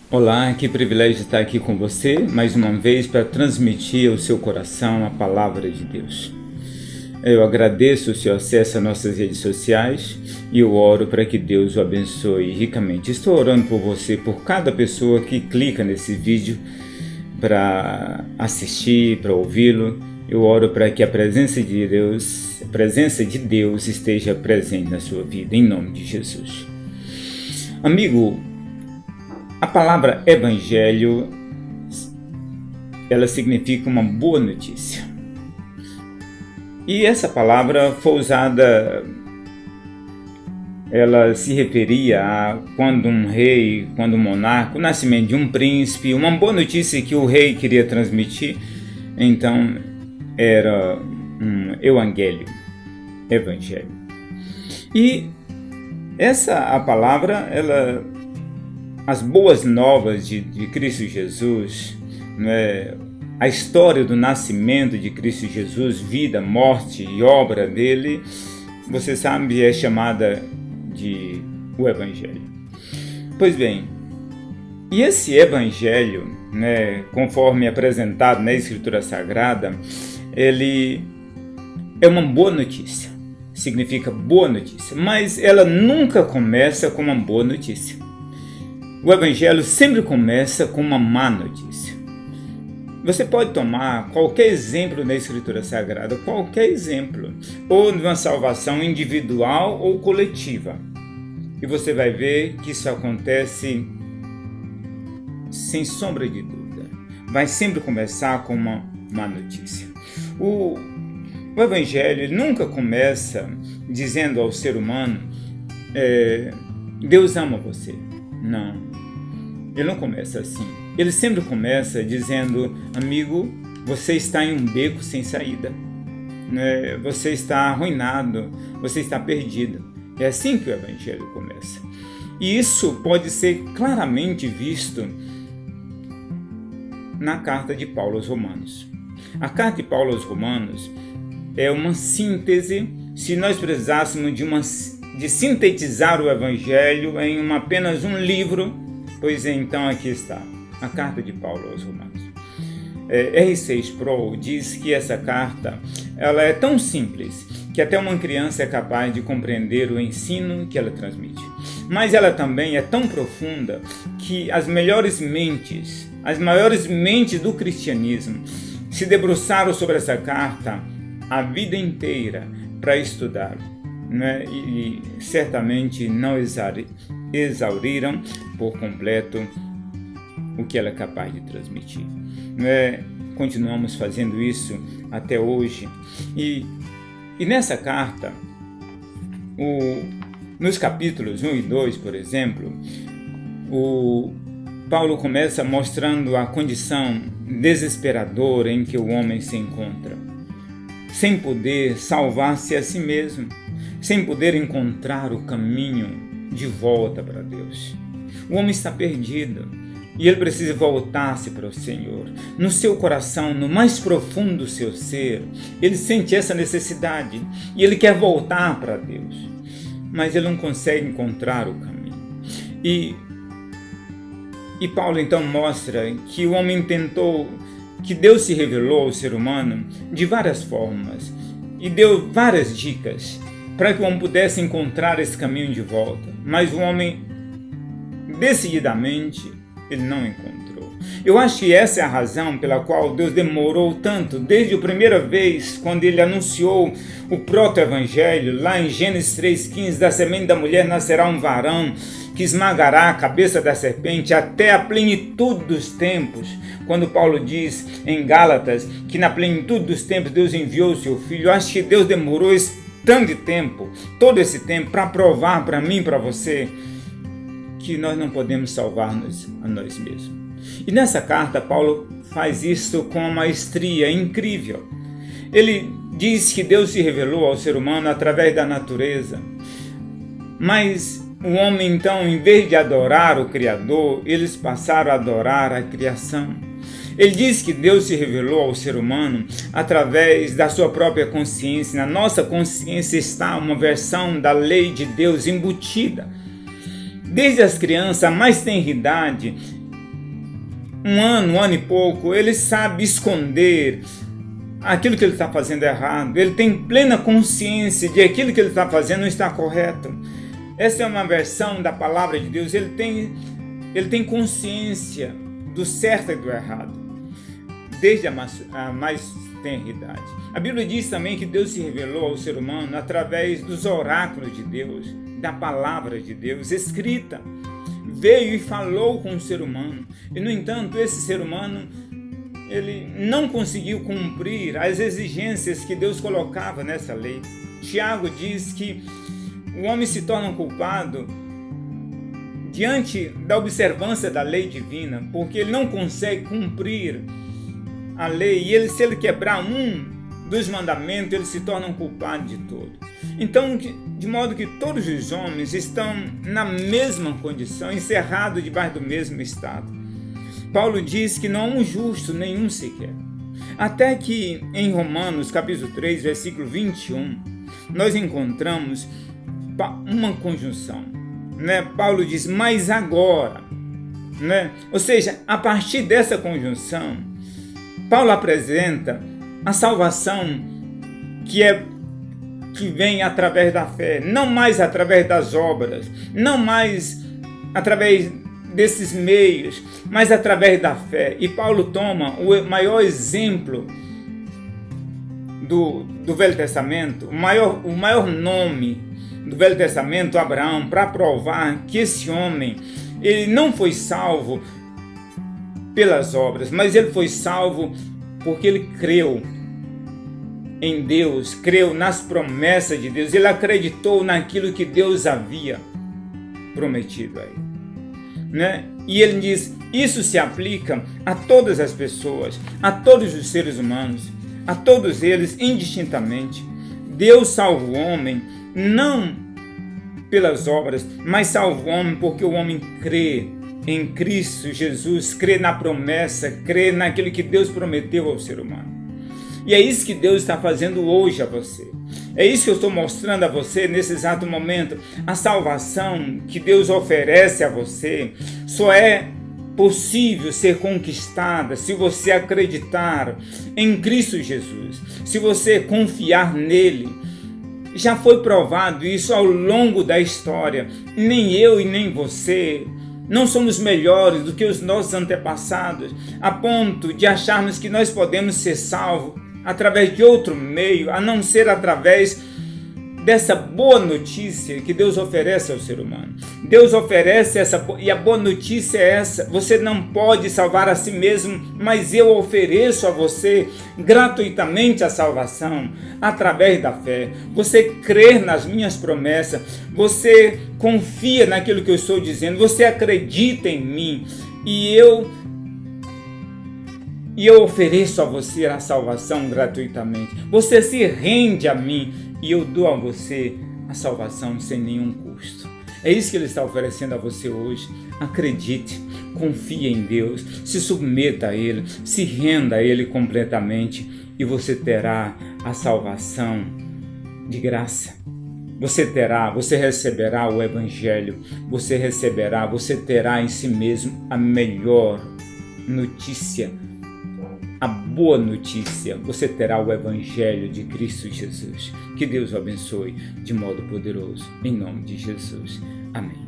Olá, que privilégio estar aqui com você mais uma vez para transmitir ao seu coração a palavra de Deus. Eu agradeço o seu acesso às nossas redes sociais e eu oro para que Deus o abençoe ricamente. Estou orando por você, por cada pessoa que clica nesse vídeo para assistir, para ouvi-lo. Eu oro para que a presença de Deus esteja presente na sua vida, em nome de Jesus. Amigo, a palavra evangelho, ela significa uma boa notícia. E essa palavra foi usada, ela se referia a quando um rei, quando um monarca, o nascimento de um príncipe, uma boa notícia que o rei queria transmitir, então era um evangelho. E a palavra, as boas novas de Cristo Jesus, né? A história do nascimento de Cristo Jesus, vida, morte e obra dele, você sabe, é chamada de o Evangelho. Pois bem, e esse Evangelho, né, conforme apresentado na Escritura Sagrada, ele é uma boa notícia, significa boa notícia, mas ela nunca começa com uma boa notícia. O Evangelho sempre começa com uma má notícia. Você pode tomar qualquer exemplo da Escritura Sagrada, qualquer exemplo, ou de uma salvação individual ou coletiva, e você vai ver que isso acontece sem sombra de dúvida. Vai sempre começar com uma má notícia. O Evangelho nunca começa dizendo ao ser humano, Deus ama você. Não, ele não começa assim. Ele sempre começa dizendo, amigo, você está em um beco sem saída, né? Você está arruinado, você está perdido. É assim que o Evangelho começa. E isso pode ser claramente visto na carta de Paulo aos Romanos. A carta de Paulo aos Romanos é uma síntese, se nós precisássemos de sintetizar o Evangelho em apenas um livro, pois então aqui está, a carta de Paulo aos Romanos. R.C. Sproul diz que essa carta ela é tão simples que até uma criança é capaz de compreender o ensino que ela transmite. Mas ela também é tão profunda que as maiores mentes do cristianismo se debruçaram sobre essa carta a vida inteira para estudar, né? E certamente não exauriram por completo o que ela é capaz de transmitir. Continuamos fazendo isso até hoje. E nessa carta, nos capítulos 1 e 2, por exemplo, o Paulo começa mostrando a condição desesperadora em que o homem se encontra, sem poder salvar-se a si mesmo, sem poder encontrar o caminho de volta para Deus. O homem está perdido e ele precisa voltar-se para o Senhor. No seu coração, no mais profundo do seu ser, ele sente essa necessidade e ele quer voltar para Deus, mas ele não consegue encontrar o caminho. E Paulo então mostra que o homem que Deus se revelou ao ser humano de várias formas e deu várias dicas para que o homem pudesse encontrar esse caminho de volta, mas o homem decididamente ele não encontrou. Eu acho que essa é a razão pela qual Deus demorou tanto, desde a primeira vez, quando ele anunciou o proto-evangelho, lá em Gênesis 3,15, da semente da mulher nascerá um varão que esmagará a cabeça da serpente, até a plenitude dos tempos, quando Paulo diz em Gálatas que na plenitude dos tempos Deus enviou o seu Filho. Eu acho que Deus demorou esse tanto de tempo, todo esse tempo, para provar para mim e para você que nós não podemos salvar-nos a nós mesmos. E nessa carta, Paulo faz isso com uma maestria incrível. Ele diz que Deus se revelou ao ser humano através da natureza, mas o homem, então, em vez de adorar o Criador, eles passaram a adorar a criação. Ele diz que Deus se revelou ao ser humano através da sua própria consciência. Na nossa consciência está uma versão da lei de Deus embutida. Desde as crianças, a mais tenra idade, um ano e pouco, ele sabe esconder aquilo que ele está fazendo errado. Ele tem plena consciência de aquilo que ele está fazendo não está correto. Essa é uma versão da palavra de Deus. Ele tem consciência do certo e do errado, desde a mais tenra idade. A Bíblia diz também que Deus se revelou ao ser humano através dos oráculos de Deus, da palavra de Deus escrita. Veio e falou com o ser humano. E, no entanto, esse ser humano, ele não conseguiu cumprir as exigências que Deus colocava nessa lei. Tiago diz que o homem se torna culpado diante da observância da lei divina, porque ele não consegue cumprir a lei, e se ele quebrar um dos mandamentos, ele se torna um culpado de todo. Então, de modo que todos os homens estão na mesma condição, encerrados debaixo do mesmo estado. Paulo diz que não há um justo, nenhum sequer. Até que em Romanos, capítulo 3, versículo 21, nós encontramos uma conjunção. Paulo diz, mas agora, ou seja, a partir dessa conjunção, Paulo apresenta a salvação que vem através da fé, não mais através das obras, não mais através desses meios, mas através da fé. E Paulo toma o maior exemplo do Velho Testamento, o maior nome do Velho Testamento, Abraão, para provar que esse homem, ele não foi salvo pelas obras, mas ele foi salvo porque ele creu em Deus, creu nas promessas de Deus, ele acreditou naquilo que Deus havia prometido a ele. E ele diz, isso se aplica a todas as pessoas, a todos os seres humanos, a todos eles indistintamente. Deus salva o homem não pelas obras, mas salva o homem porque o homem crê em Cristo Jesus, crê na promessa, crê naquilo que Deus prometeu ao ser humano. E é isso que Deus está fazendo hoje a você. É isso que eu estou mostrando a você nesse exato momento. A salvação que Deus oferece a você só é possível ser conquistada se você acreditar em Cristo Jesus, se você confiar nele. Já foi provado isso ao longo da história. Nem eu e nem você não somos melhores do que os nossos antepassados, a ponto de acharmos que nós podemos ser salvos através de outro meio, a não ser através dessa boa notícia que Deus oferece ao ser humano. Deus oferece e a boa notícia é essa: você não pode salvar a si mesmo, mas eu ofereço a você gratuitamente a salvação através da fé. Você crê nas minhas promessas, você confia naquilo que eu estou dizendo, você acredita em mim e eu ofereço a você a salvação gratuitamente. Você se rende a mim e eu dou a você a salvação sem nenhum custo. É isso que Ele está oferecendo a você hoje. Acredite, confie em Deus, se submeta a Ele, se renda a Ele completamente e você terá a salvação de graça. Você receberá o Evangelho, você terá em si mesmo a melhor notícia, a boa notícia. Você terá o Evangelho de Cristo Jesus. Que Deus o abençoe de modo poderoso, em nome de Jesus. Amém.